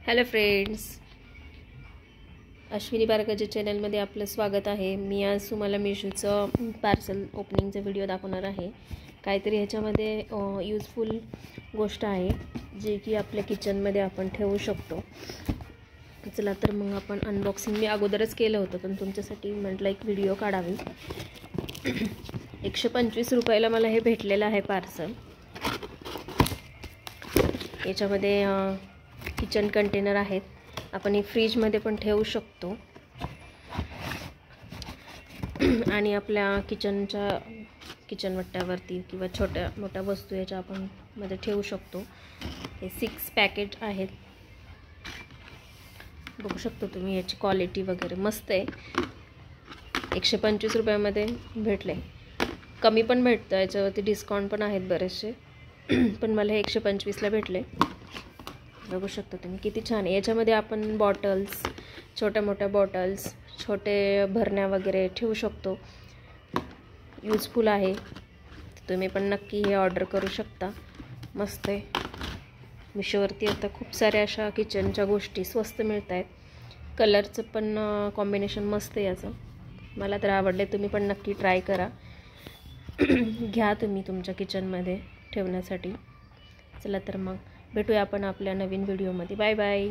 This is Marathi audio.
हॅलो फ्रेंड्स, अश्विनी बारकाच्या चॅनलमध्ये आपलं स्वागत आहे। मी आज तुम्हाला मिशोचं पार्सल ओपनिंगचा व्हिडिओ दाखवणार आहे। काहीतरी ह्याच्यामध्ये यूजफुल गोष्ट आहे जे की आपल्या किचनमध्ये आपण ठेवू शकतो। चला तर मग आपण अनबॉक्सिंग मी अगोदरच केलं होतं, पण तुमच्यासाठी म्हटलं एक व्हिडिओ काढावी। 125 रुपयाला मला हे भेटलेलं आहे पार्सल। याच्यामध्ये किचन कंटेनर आहेत, आपण हे फ्रीजमध्ये पण ठेवू शकतो आणि आपल्या किचन वट्ट्यावरती किंवा छोट्या मोठ्या वस्तू याच्या आपण मध्ये ठेवू शकतो। हे 6 पॅकेट आहेत, बघू शकतो तुम्ही। याची क्वालिटी वगैरे मस्त आहे। 125 रुपयामध्ये भेटले, कमी पण भेटतं, याच्यावरती डिस्काउंट पण आहेत बरेचसे, पण मला हे 125ला भेटले। बघू शकता तुम्ही किती छान आहे। याच्यामध्ये आपण बॉटल्स, छोट्या मोठ्या बॉटल्स, छोटे भरण्या वगैरे ठेवू शकतो। यूजफुल आहे, तुम्ही पण नक्की हे ऑर्डर करू शकता। मस्त आहे। मिशोवरती आता खूप साऱ्या अशा किचनच्या गोष्टी स्वस्त मिळत आहेत। कलरचं पण कॉम्बिनेशन मस्त आहे याचं, मला तर आवडले। तुम्ही पण नक्की ट्राय करा, घ्या तुम्ही तुमच्या किचनमध्ये ठेवण्यासाठी। चला तर मग भेटूया आपण आपल्या नवीन व्हिडिओमध्ये। Bye bye.